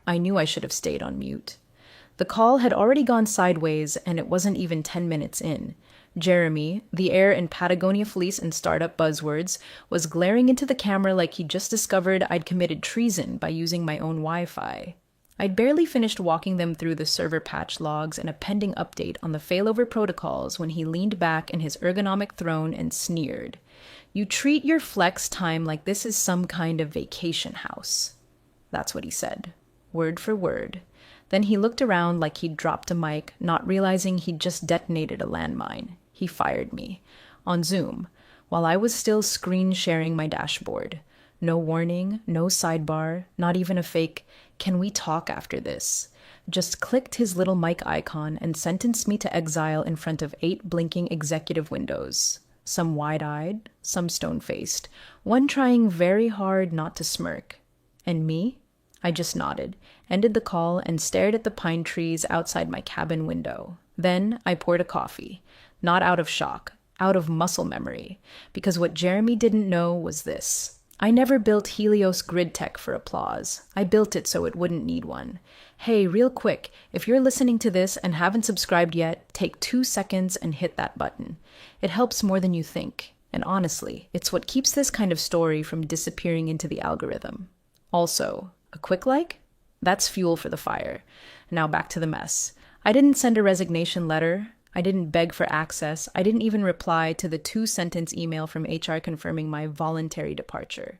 I knew I should have stayed on mute. The call had already gone sideways, and it wasn't even 10 minutes in. Jeremy, the heir in Patagonia fleece and startup buzzwords, was glaring into the camera like he'd just discovered I'd committed treason by using my own Wi-Fi. I'd barely finished walking them through the server patch logs and a pending update on the failover protocols when he leaned back in his ergonomic throne and sneered. "You treat your flex time like this is some kind of vacation house." That's what he said, word for word. Then he looked around like he'd dropped a mic, not realizing he'd just detonated a landmine. He fired me. On Zoom, while I was still screen sharing my dashboard. No warning, no sidebar, not even a fake, "Can we talk after this?" Just clicked his little mic icon and sentenced me to exile in front of 8 blinking executive windows. Some wide-eyed, some stone-faced, one trying very hard not to smirk. And me? I just nodded, ended the call, and stared at the pine trees outside my cabin window. Then I poured a coffee, not out of shock, out of muscle memory, because what Jeremy didn't know was this. I never built Helios grid tech for applause. I built it so it wouldn't need one. Hey, real quick, if you're listening to this and haven't subscribed yet, take 2 seconds and hit that button. It helps more than you think. And honestly, it's what keeps this kind of story from disappearing into the algorithm. Also, a quick like? That's fuel for the fire. Now back to the mess. I didn't send a resignation letter. I didn't beg for access. I didn't even reply to the 2-sentence email from HR confirming my voluntary departure.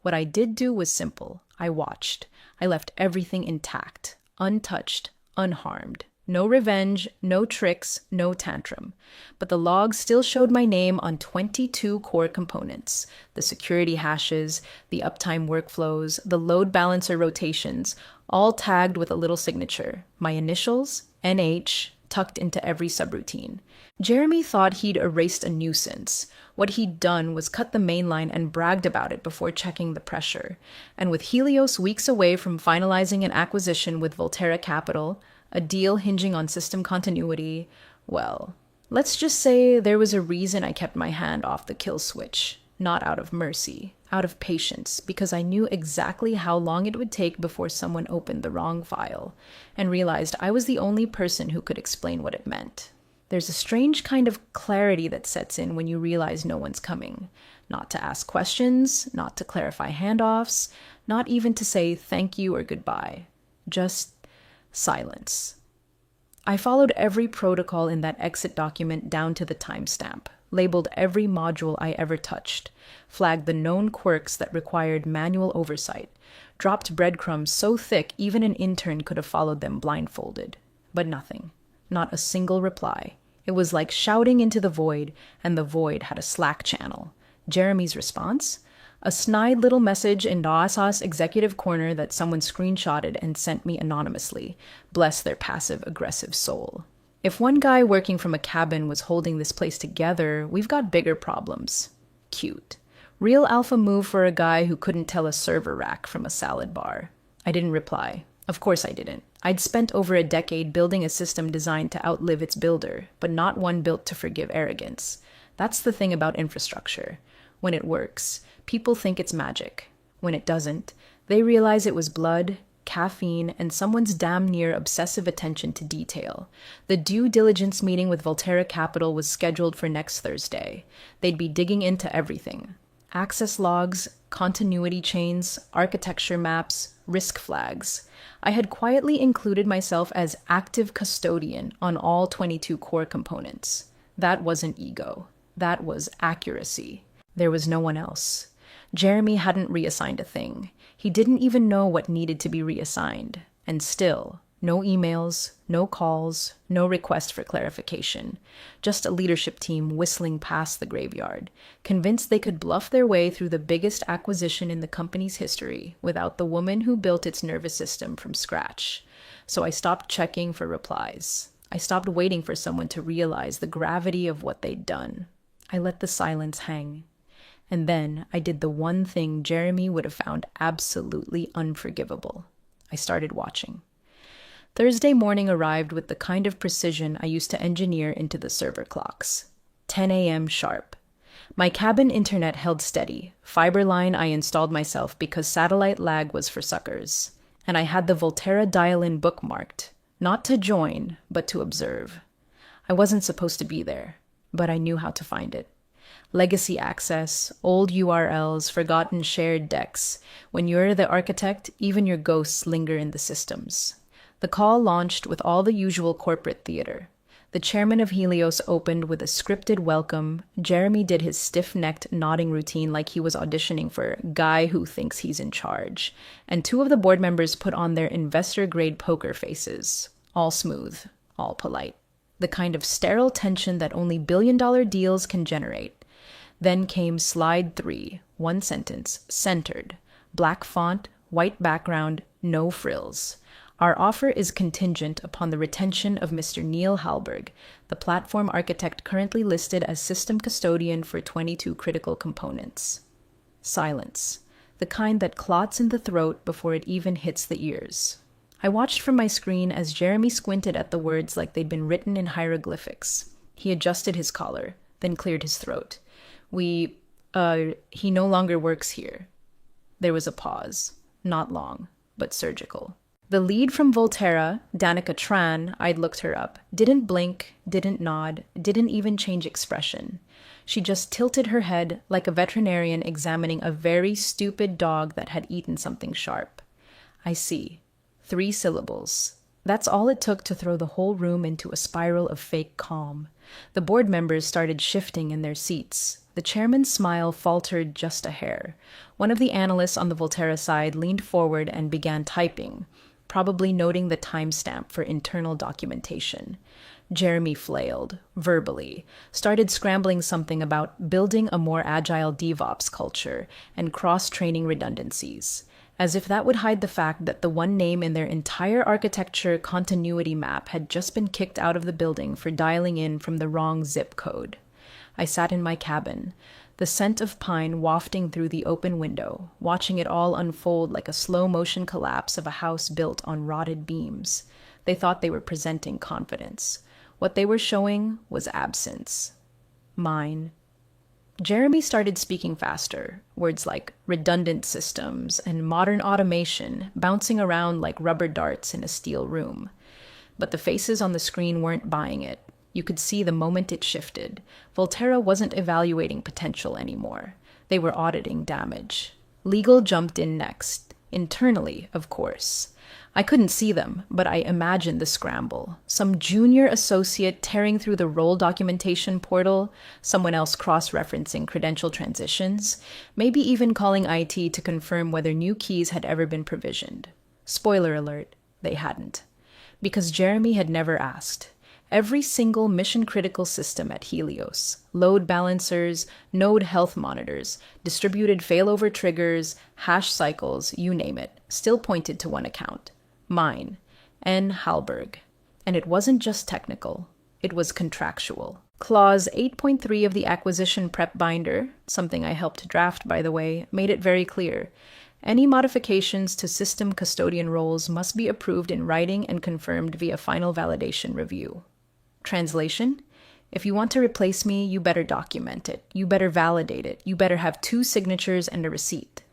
What I did do was simple. I watched. I left everything intact, untouched, unharmed. No revenge, no tricks, no tantrum. But the logs still showed my name on 22 core components. The security hashes, the uptime workflows, the load balancer rotations, all tagged with a little signature. My initials, NH, tucked into every subroutine. Jeremy thought he'd erased a nuisance. What he'd done was cut the main line and bragged about it before checking the pressure. And with Helios weeks away from finalizing an acquisition with Volterra Capital, a deal hinging on system continuity, well, let's just say there was a reason I kept my hand off the kill switch. Not out of mercy, out of patience, because I knew exactly how long it would take before someone opened the wrong file, and realized I was the only person who could explain what it meant. There's a strange kind of clarity that sets in when you realize no one's coming. Not to ask questions, not to clarify handoffs, not even to say thank you or goodbye. Just silence. I followed every protocol in that exit document down to the timestamp, labeled every module I ever touched, flagged the known quirks that required manual oversight, dropped breadcrumbs so thick even an intern could have followed them blindfolded. But nothing. Not a single reply. It was like shouting into the void, and the void had a Slack channel. Jeremy's response? A snide little message in Naasau's executive corner that someone screenshotted and sent me anonymously. Bless their passive-aggressive soul. If one guy working from a cabin was holding this place together, we've got bigger problems. Cute. Real alpha move for a guy who couldn't tell a server rack from a salad bar. I didn't reply. Of course I didn't. I'd spent over a decade building a system designed to outlive its builder, but not one built to forgive arrogance. That's the thing about infrastructure. When it works, people think it's magic. When it doesn't, they realize it was blood, caffeine, and someone's damn near obsessive attention to detail. The due diligence meeting with Volterra Capital was scheduled for next Thursday. They'd be digging into everything. Access logs, continuity chains, architecture maps, risk flags. I had quietly included myself as active custodian on all 22 core components. That wasn't ego. That was accuracy. There was no one else. Jeremy hadn't reassigned a thing. He didn't even know what needed to be reassigned. And still, no emails, no calls, no request for clarification. Just a leadership team whistling past the graveyard, convinced they could bluff their way through the biggest acquisition in the company's history without the woman who built its nervous system from scratch. So I stopped checking for replies. I stopped waiting for someone to realize the gravity of what they'd done. I let the silence hang. And then I did the one thing Jeremy would have found absolutely unforgivable. I started watching. Thursday morning arrived with the kind of precision I used to engineer into the server clocks. 10 a.m. sharp. My cabin internet held steady. Fiber line I installed myself because satellite lag was for suckers. and I had the Volterra dial-in bookmarked, not to join, but to observe. I wasn't supposed to be there, but I knew how to find it. Legacy access, old URLs, forgotten shared decks. When you're the architect, even your ghosts linger in the systems. The call launched with all the usual corporate theater. The chairman of Helios opened with a scripted welcome. Jeremy did his stiff-necked nodding routine like he was auditioning for guy who thinks he's in charge. And two of the board members put on their investor-grade poker faces. All smooth, all polite. The kind of sterile tension that only billion-dollar deals can generate. Then came slide 3, one sentence, centered. Black font, white background, no frills. Our offer is contingent upon the retention of Mr. Neil Halberg, the platform architect currently listed as system custodian for 22 critical components. Silence, the kind that clots in the throat before it even hits the ears. I watched from my screen as Jeremy squinted at the words like they'd been written in hieroglyphics. He adjusted his collar, then cleared his throat. He no longer works here. There was a pause, not long, but surgical. The lead from Volterra, Danica Tran, I'd looked her up, didn't blink, didn't nod, didn't even change expression. She just tilted her head like a veterinarian examining a very stupid dog that had eaten something sharp. I see. 3 syllables. That's all it took to throw the whole room into a spiral of fake calm. The board members started shifting in their seats. The chairman's smile faltered just a hair. One of the analysts on the Volterra side leaned forward and began typing, probably noting the timestamp for internal documentation. Jeremy flailed, verbally, started scrambling something about building a more agile DevOps culture and cross-training redundancies, as if that would hide the fact that the one name in their entire architecture continuity map had just been kicked out of the building for dialing in from the wrong zip code. I sat in my cabin, the scent of pine wafting through the open window, watching it all unfold like a slow-motion collapse of a house built on rotted beams. They thought they were presenting confidence. What they were showing was absence. Mine. Jeremy started speaking faster, words like redundant systems and modern automation bouncing around like rubber darts in a steel room. But the faces on the screen weren't buying it. You could see the moment it shifted. Volterra wasn't evaluating potential anymore. They were auditing damage. Legal jumped in next. Internally, of course. I couldn't see them, but I imagined the scramble. Some junior associate tearing through the role documentation portal, someone else cross-referencing credential transitions, maybe even calling IT to confirm whether new keys had ever been provisioned. Spoiler alert, they hadn't. Because Jeremy had never asked. Every single mission-critical system at Helios, load balancers, node health monitors, distributed failover triggers, hash cycles, you name it, still pointed to one account. Mine, N. Halberg. And it wasn't just technical, it was contractual. Clause 8.3 of the acquisition prep binder, something I helped draft by the way, made it very clear. Any modifications to system custodian roles must be approved in writing and confirmed via final validation review. Translation? If you want to replace me, you better document it. You better validate it. You better have 2 signatures and a receipt.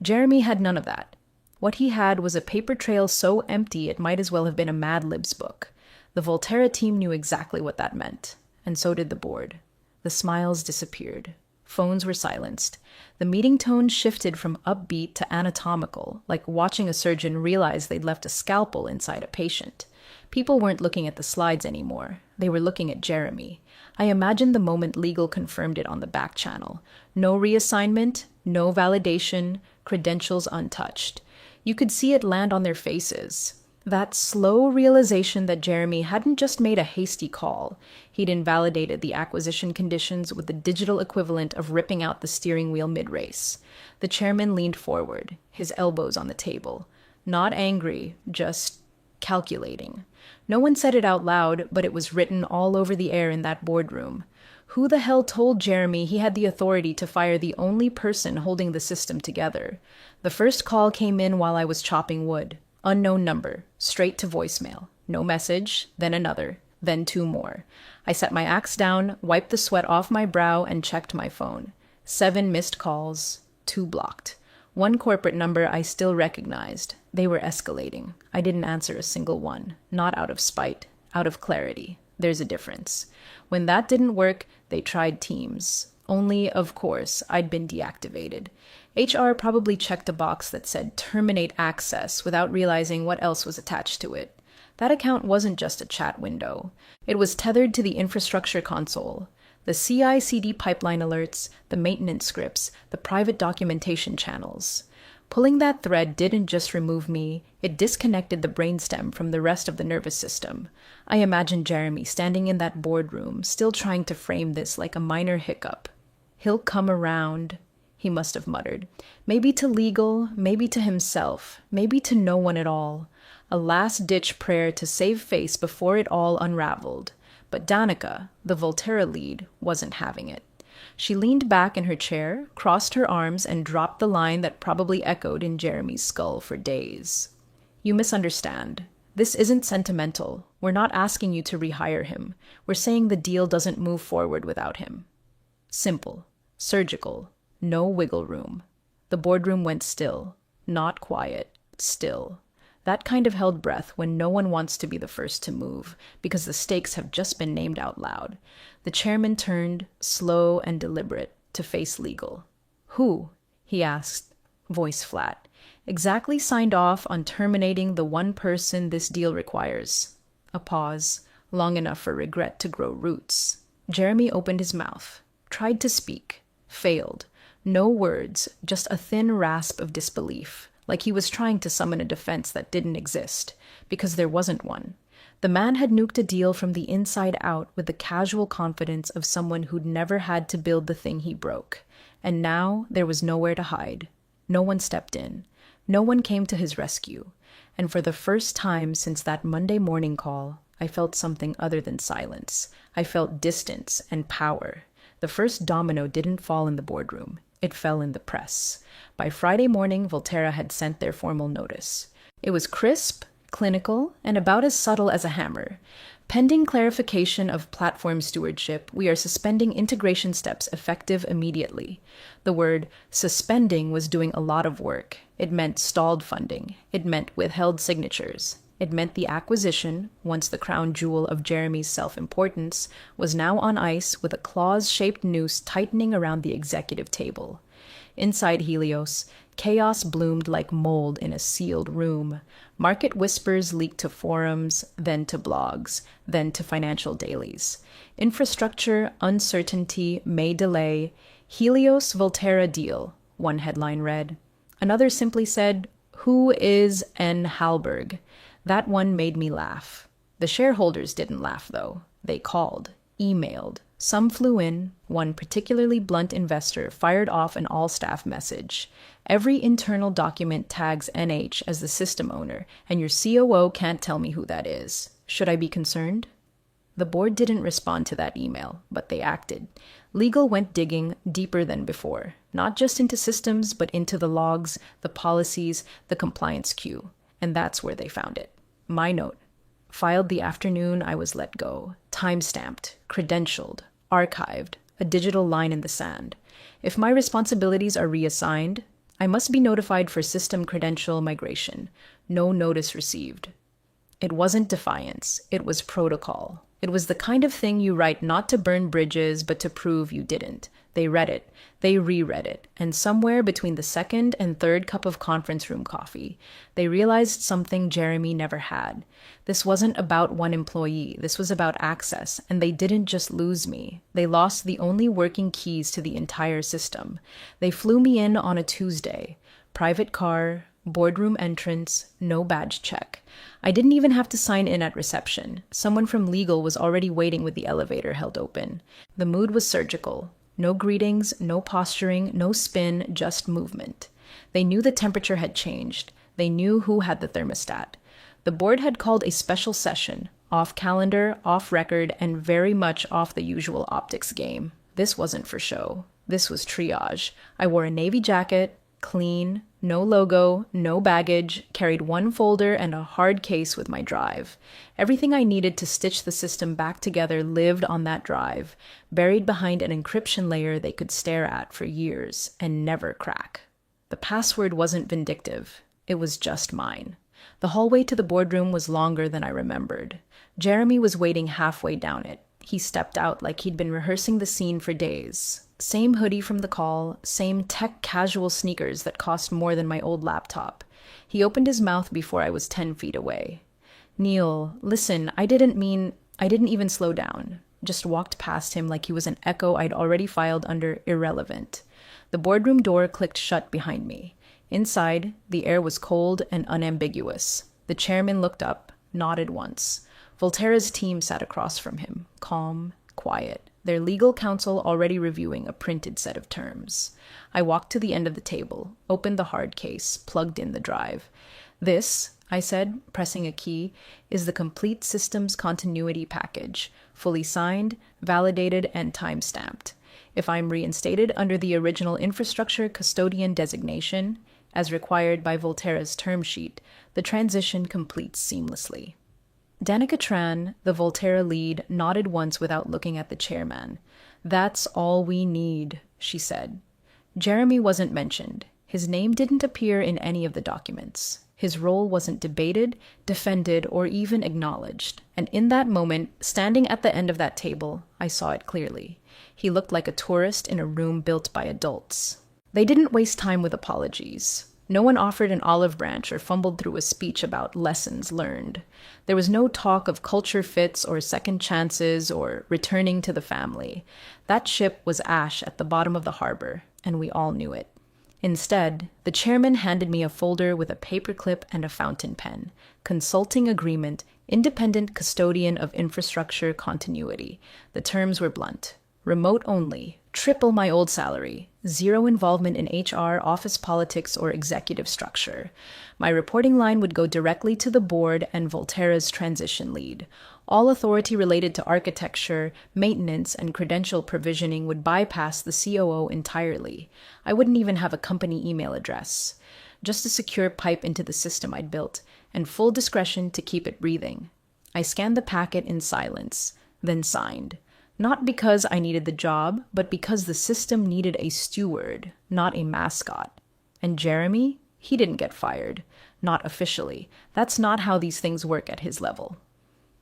Jeremy had none of that. What he had was a paper trail so empty it might as well have been a Mad Libs book. The Volterra team knew exactly what that meant, and so did the board. The smiles disappeared. Phones were silenced. The meeting tone shifted from upbeat to anatomical, like watching a surgeon realize they'd left a scalpel inside a patient. People weren't looking at the slides anymore. They were looking at Jeremy. I imagined the moment legal confirmed it on the back channel. No reassignment, no validation, credentials untouched. You could see it land on their faces. That slow realization that Jeremy hadn't just made a hasty call. He'd invalidated the acquisition conditions with the digital equivalent of ripping out the steering wheel mid-race. The chairman leaned forward, his elbows on the table. Not angry, just calculating. No one said it out loud, but it was written all over the air in that boardroom. Who the hell told Jeremy he had the authority to fire the only person holding the system together? The first call came in while I was chopping wood. Unknown number, straight to voicemail. No message, then another, then 2 more. I set my axe down, wiped the sweat off my brow, and checked my phone. 7 missed calls, 2 blocked. 1 corporate number I still recognized, They were escalating. I didn't answer a single one, not out of spite, out of clarity. There's a difference. When that didn't work, they tried Teams. Only, of course, I'd been deactivated. HR probably checked a box that said terminate access without realizing what else was attached to it. That account wasn't just a chat window. It was tethered to the infrastructure console. The CI/CD pipeline alerts, the maintenance scripts, the private documentation channels. Pulling that thread didn't just remove me, it disconnected the brainstem from the rest of the nervous system. I imagined Jeremy standing in that boardroom, still trying to frame this like a minor hiccup. He'll come around, he must have muttered. Maybe to legal, maybe to himself, maybe to no one at all. A last-ditch prayer to save face before it all unraveled. But Danica, the Volterra lead, wasn't having it. She leaned back in her chair, crossed her arms, and dropped the line that probably echoed in Jeremy's skull for days. You misunderstand. This isn't sentimental. We're not asking you to rehire him. We're saying the deal doesn't move forward without him. Simple. Surgical. No wiggle room. The boardroom went still. Not quiet. Still. That kind of held breath when no one wants to be the first to move, because the stakes have just been named out loud. The chairman turned, slow and deliberate, to face legal. Who? He asked, voice flat. Exactly signed off on terminating the one person this deal requires. A pause, long enough for regret to grow roots. Jeremy opened his mouth, tried to speak, failed. No words, just a thin rasp of disbelief, like he was trying to summon a defense that didn't exist, because there wasn't one. The man had nuked a deal from the inside out with the casual confidence of someone who'd never had to build the thing he broke. And now there was nowhere to hide. No one stepped in. No one came to his rescue. And for the first time since that Monday morning call, I felt something other than silence. I felt distance and power. The first domino didn't fall in the boardroom. It fell in the press. By Friday morning, Volterra had sent their formal notice. It was crisp, clinical, and about as subtle as a hammer. Pending clarification of platform stewardship, we are suspending integration steps effective immediately. The word suspending was doing a lot of work. It meant stalled funding. It meant withheld signatures. It meant the acquisition, once the crown jewel of Jeremy's self-importance, was now on ice with a claws-shaped noose tightening around the executive table. Inside Helios, chaos bloomed like mold in a sealed room. Market whispers leaked to forums, then to blogs, then to financial dailies. Infrastructure uncertainty may delay. Helios Volterra deal, one headline read. Another simply said, Who is N. Halberg? That one made me laugh. The shareholders didn't laugh, though. They called, emailed. Some flew in. One particularly blunt investor fired off an all-staff message. Every internal document tags NH as the system owner, and your COO can't tell me who that is. Should I be concerned? The board didn't respond to that email, but they acted. Legal went digging deeper than before, not just into systems, but into the logs, the policies, the compliance queue. And that's where they found it. My note. Filed the afternoon I was let go. Time-stamped, credentialed, archived, a digital line in the sand. If my responsibilities are reassigned, I must be notified for system credential migration. No notice received. It wasn't defiance. It was protocol. It was the kind of thing you write not to burn bridges, but to prove you didn't. They read it. They reread it. And somewhere between the second and third cup of conference room coffee, they realized something Jeremy never had. This wasn't about one employee. This was about access. And they didn't just lose me. They lost the only working keys to the entire system. They flew me in on a Tuesday. Private car, boardroom entrance, no badge check. I didn't even have to sign in at reception. Someone from legal was already waiting with the elevator held open. The mood was surgical. No greetings, no posturing, no spin, just movement. They knew the temperature had changed. They knew who had the thermostat. The board had called a special session, off calendar, off record, and very much off the usual optics game. This wasn't for show. This was triage. I wore a navy jacket, clean, no logo, no baggage, carried one folder and a hard case with my drive. Everything I needed to stitch the system back together lived on that drive, buried behind an encryption layer they could stare at for years and never crack. The password wasn't vindictive. It was just mine. The hallway to the boardroom was longer than I remembered. Jeremy was waiting halfway down it. He stepped out like he'd been rehearsing the scene for days. Same hoodie from the call, same tech casual sneakers that cost more than my old laptop. He opened his mouth before I was 10 feet away. Neil, listen, I didn't even slow down. Just walked past him like he was an echo I'd already filed under irrelevant. The boardroom door clicked shut behind me. Inside, the air was cold and unambiguous. The chairman looked up, nodded once. Volterra's team sat across from him, calm, quiet, their legal counsel already reviewing a printed set of terms. I walked to the end of the table, opened the hard case, plugged in the drive. This, I said, pressing a key, is the complete systems continuity package, fully signed, validated, and time-stamped. If I'm reinstated under the original infrastructure custodian designation, as required by Volterra's term sheet, the transition completes seamlessly. Danica Tran, the Volterra lead, nodded once without looking at the chairman. That's all we need, she said. Jeremy wasn't mentioned. His name didn't appear in any of the documents. His role wasn't debated, defended, or even acknowledged. And in that moment, standing at the end of that table, I saw it clearly. He looked like a tourist in a room built by adults. They didn't waste time with apologies. No one offered an olive branch or fumbled through a speech about lessons learned. There was no talk of culture fits or second chances or returning to the family. That ship was ash at the bottom of the harbor, and we all knew it. Instead, the chairman handed me a folder with a paperclip and a fountain pen. Consulting agreement, independent custodian of infrastructure continuity. The terms were blunt. Remote only, triple my old salary, zero involvement in HR, office politics, or executive structure. My reporting line would go directly to the board and Volterra's transition lead. All authority related to architecture, maintenance, and credential provisioning would bypass the COO entirely. I wouldn't even have a company email address. Just a secure pipe into the system I'd built, and full discretion to keep it breathing. I scanned the packet in silence, then signed. Not because I needed the job, but because the system needed a steward, not a mascot. And Jeremy? He didn't get fired. Not officially. That's not how these things work at his level.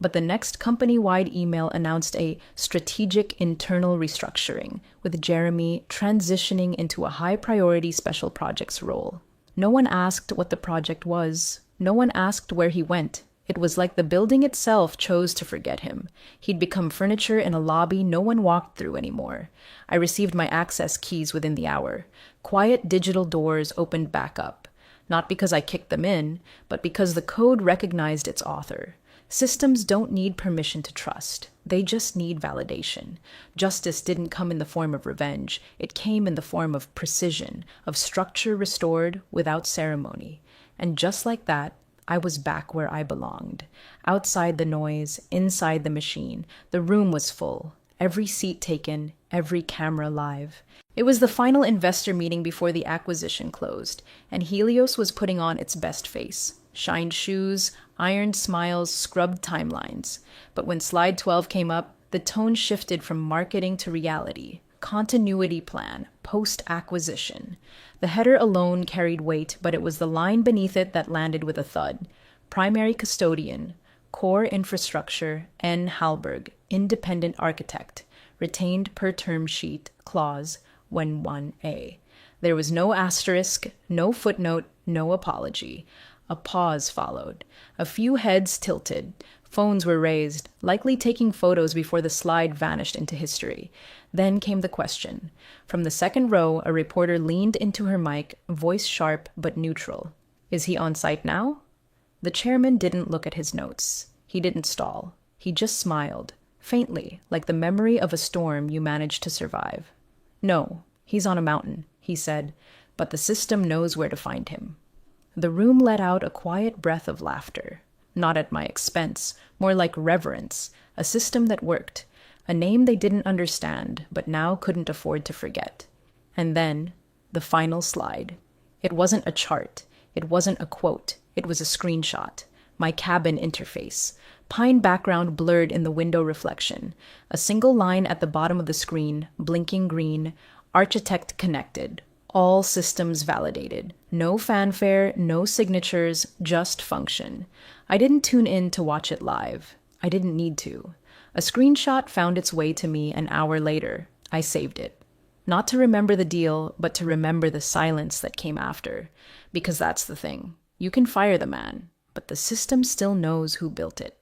But the next company-wide email announced a strategic internal restructuring, with Jeremy transitioning into a high-priority special projects role. No one asked what the project was. No one asked where he went. It was like the building itself chose to forget him. He'd become furniture in a lobby no one walked through anymore. I received my access keys within the hour. Quiet digital doors opened back up. Not because I kicked them in, but because the code recognized its author. Systems don't need permission to trust. They just need validation. Justice didn't come in the form of revenge. It came in the form of precision, of structure restored without ceremony. And just like that, I was back where I belonged. Outside the noise, inside the machine, the room was full. Every seat taken, every camera live. It was the final investor meeting before the acquisition closed, and Helios was putting on its best face. Shined shoes, ironed smiles, scrubbed timelines. But when slide 12 came up, the tone shifted from marketing to reality. Continuity plan, post-acquisition. The header alone carried weight, but it was the line beneath it that landed with a thud. Primary custodian, core infrastructure, N. Halberg, independent architect, retained per term sheet, clause 1(1)(a). There was no asterisk, no footnote, no apology. A pause followed. A few heads tilted. Phones were raised, likely taking photos before the slide vanished into history. Then came the question. From the second row, a reporter leaned into her mic, voice sharp but neutral. Is he on site now? The chairman didn't look at his notes. He didn't stall. He just smiled, faintly, like the memory of a storm you managed to survive. No, he's on a mountain, he said, but the system knows where to find him. The room let out a quiet breath of laughter. Not at my expense, more like reverence, a system that worked, a name they didn't understand, but now couldn't afford to forget. And then, the final slide. It wasn't a chart. It wasn't a quote. It was a screenshot. My cabin interface. Pine background blurred in the window reflection. A single line at the bottom of the screen, blinking green. Architect connected. All systems validated. No fanfare, no signatures, just function. I didn't tune in to watch it live. I didn't need to. A screenshot found its way to me an hour later. I saved it. Not to remember the deal, but to remember the silence that came after. Because that's the thing. You can fire the man, but the system still knows who built it.